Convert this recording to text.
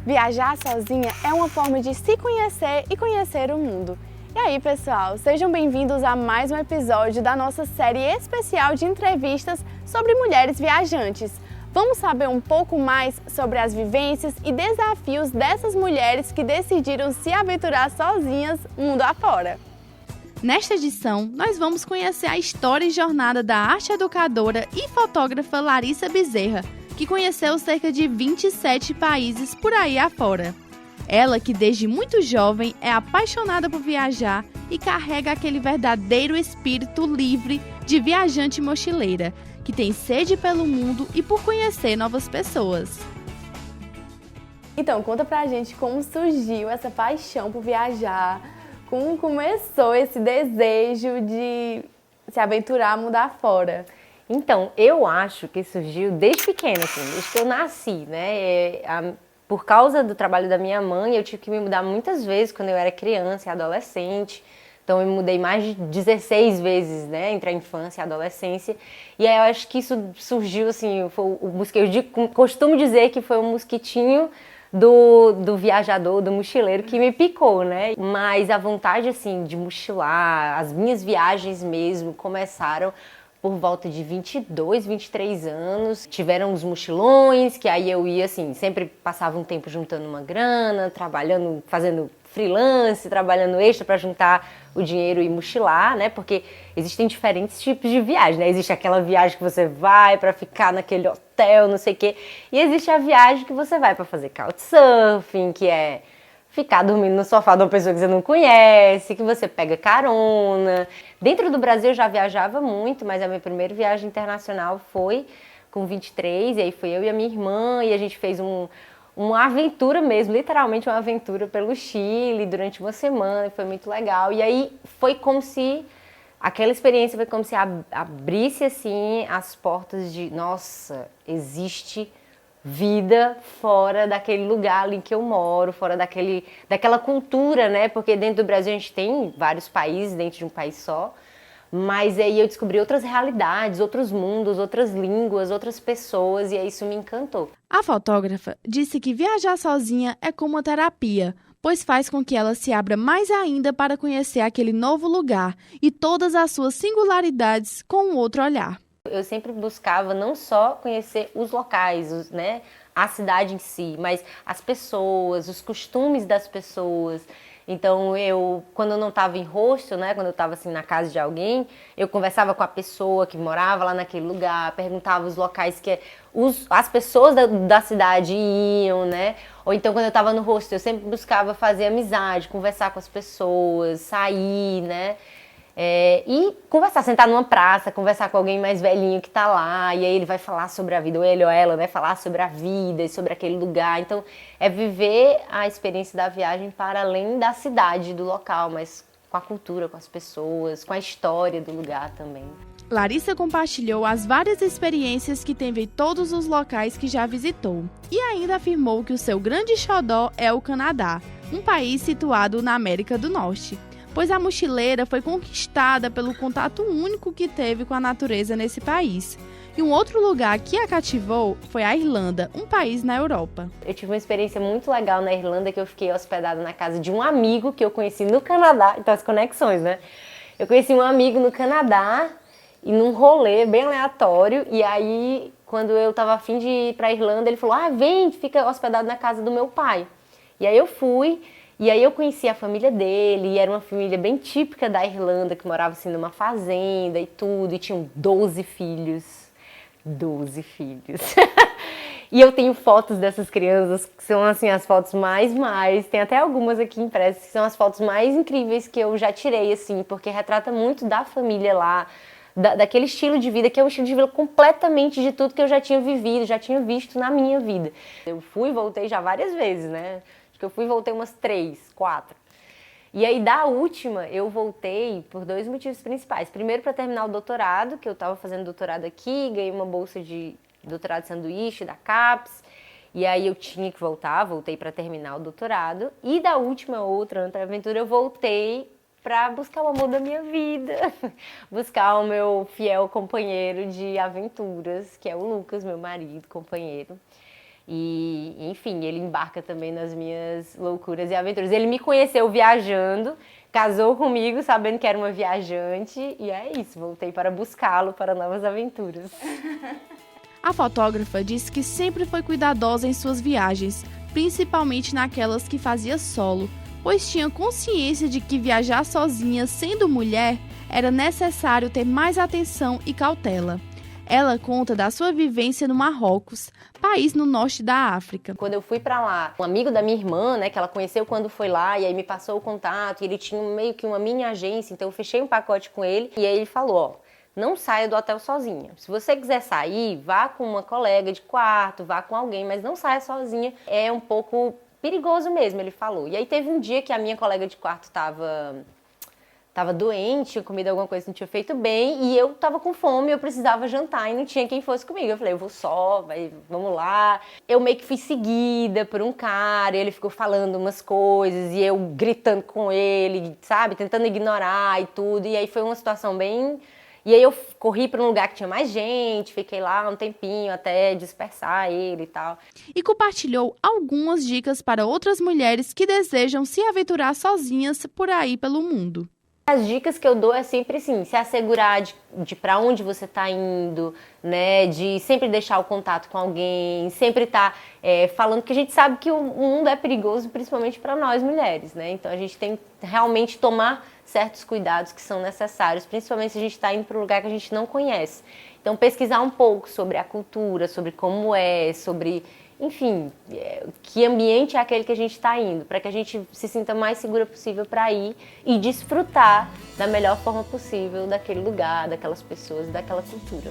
Viajar sozinha é uma forma de se conhecer e conhecer o mundo. E aí, pessoal, sejam bem-vindos a mais um episódio da nossa série especial de entrevistas sobre mulheres viajantes. Vamos saber um pouco mais sobre as vivências e desafios dessas mulheres que decidiram se aventurar sozinhas mundo afora. Nesta edição, nós vamos conhecer a história e jornada da arte educadora e fotógrafa Larissa Bezerra, que conheceu cerca de 27 países por aí afora. Ela, que desde muito jovem é apaixonada por viajar e carrega aquele verdadeiro espírito livre de viajante mochileira, que tem sede pelo mundo e por conhecer novas pessoas. Então, conta pra gente como surgiu essa paixão por viajar, como começou esse desejo de se aventurar, mudar fora. Então, eu acho que surgiu desde pequena, assim, desde que eu nasci, né? Por causa do trabalho da minha mãe, eu tive que me mudar muitas vezes quando eu era criança e adolescente. Então, eu me mudei mais de 16 vezes, né? Entre a infância e a adolescência. E aí, eu acho que isso surgiu, assim, foi o mosquito. Eu costumo dizer que foi o mosquitinho do viajador, do mochileiro que me picou, né? Mas a vontade, assim, de mochilar, as minhas viagens mesmo começaram por volta de 22, 23 anos. Tiveram os mochilões, que aí eu ia assim, sempre passava um tempo juntando uma grana, trabalhando, fazendo freelance, trabalhando extra para juntar o dinheiro e mochilar, né? Porque existem diferentes tipos de viagem, né? Existe aquela viagem que você vai para ficar naquele hotel, não sei o quê, e existe a viagem que você vai para fazer couchsurfing, que é ficar dormindo no sofá de uma pessoa que você não conhece, que você pega carona. Dentro do Brasil eu já viajava muito, mas a minha primeira viagem internacional foi com 23, e aí foi eu e a minha irmã, e a gente fez uma aventura mesmo, literalmente uma aventura pelo Chile durante uma semana, e foi muito legal. E aí foi como se, aquela experiência foi como se abrisse assim as portas de, nossa, existe vida fora daquele lugar ali que eu moro, fora daquela cultura, né? Porque dentro do Brasil a gente tem vários países dentro de um país só, mas aí eu descobri outras realidades, outros mundos, outras línguas, outras pessoas, e aí isso me encantou. A fotógrafa disse que viajar sozinha é como uma terapia, pois faz com que ela se abra mais ainda para conhecer aquele novo lugar e todas as suas singularidades com um outro olhar. Eu sempre buscava não só conhecer os locais, né, a cidade em si, mas as pessoas, os costumes das pessoas. Então, quando eu não estava em hostel, né, quando eu estava assim na casa de alguém, eu conversava com a pessoa que morava lá naquele lugar, perguntava os locais que as pessoas da cidade iam, né? Ou então, quando eu estava no hostel, eu sempre buscava fazer amizade, conversar com as pessoas, sair, né? E conversar, sentar numa praça, conversar com alguém mais velhinho que tá lá, e aí ele vai falar sobre a vida, ou ele ou ela, né, falar sobre a vida e sobre aquele lugar. Então, é viver a experiência da viagem para além da cidade, do local, mas com a cultura, com as pessoas, com a história do lugar também. Larissa compartilhou as várias experiências que teve em todos os locais que já visitou e ainda afirmou que o seu grande xodó é o Canadá, um país situado na América do Norte, pois a mochileira foi conquistada pelo contato único que teve com a natureza nesse país. E um outro lugar que a cativou foi a Irlanda, um país na Europa. Eu tive uma experiência muito legal na Irlanda, que eu fiquei hospedada na casa de um amigo que eu conheci no Canadá. Então, as conexões, né? Eu conheci um amigo no Canadá e num rolê bem aleatório. E aí, quando eu tava afim de ir pra Irlanda, ele falou, vem, fica hospedado na casa do meu pai. E aí eu fui. E aí eu conheci a família dele, e era uma família bem típica da Irlanda, que morava assim numa fazenda e tudo, e tinham 12 filhos. 12 filhos. E eu tenho fotos dessas crianças, que são assim as fotos mais, tem até algumas aqui impressas, que são as fotos mais incríveis que eu já tirei, assim, porque retrata muito da família lá, daquele estilo de vida, que é um estilo de vida completamente de tudo que eu já tinha vivido, já tinha visto na minha vida. Eu fui e voltei já várias vezes, né? Que eu fui e voltei umas 3, 4. E aí, da última, eu voltei por 2 motivos principais. Primeiro, para terminar o doutorado, que eu estava fazendo doutorado aqui, ganhei uma bolsa de doutorado de sanduíche da CAPES. E aí eu tinha que voltei para terminar o doutorado. E da última outra aventura, eu voltei para buscar o amor da minha vida. Buscar o meu fiel companheiro de aventuras, que é o Lucas, meu marido, companheiro. E, enfim, ele embarca também nas minhas loucuras e aventuras. Ele me conheceu viajando, casou comigo sabendo que era uma viajante e é isso, voltei para buscá-lo para novas aventuras. A fotógrafa disse que sempre foi cuidadosa em suas viagens, principalmente naquelas que fazia solo, pois tinha consciência de que viajar sozinha, sendo mulher, era necessário ter mais atenção e cautela. Ela conta da sua vivência no Marrocos, país no norte da África. Quando eu fui pra lá, um amigo da minha irmã, né, que ela conheceu quando foi lá, e aí me passou o contato, e ele tinha meio que uma mini agência, então eu fechei um pacote com ele, e aí ele falou, ó, não saia do hotel sozinha. Se você quiser sair, vá com uma colega de quarto, vá com alguém, mas não saia sozinha, é um pouco perigoso mesmo, ele falou. E aí teve um dia que a minha colega de quarto tava doente, tinha comido alguma coisa que não tinha feito bem, e eu tava com fome, eu precisava jantar e não tinha quem fosse comigo. Eu falei, eu vou só, vamos lá. Eu meio que fui seguida por um cara, e ele ficou falando umas coisas, e eu gritando com ele, sabe, tentando ignorar e tudo, e aí foi uma situação bem... E aí eu corri para um lugar que tinha mais gente, fiquei lá um tempinho até dispersar ele e tal. E compartilhou algumas dicas para outras mulheres que desejam se aventurar sozinhas por aí pelo mundo. As dicas que eu dou é sempre assim, se assegurar de para onde você está indo, né, de sempre deixar o contato com alguém, sempre estar falando, que a gente sabe que o mundo é perigoso, principalmente para nós mulheres, né, então a gente tem que realmente tomar certos cuidados que são necessários, principalmente se a gente está indo para um lugar que a gente não conhece. Então pesquisar um pouco sobre a cultura, sobre como sobre... Enfim, que ambiente é aquele que a gente está indo, para que a gente se sinta mais segura possível para ir e desfrutar da melhor forma possível daquele lugar, daquelas pessoas, daquela cultura.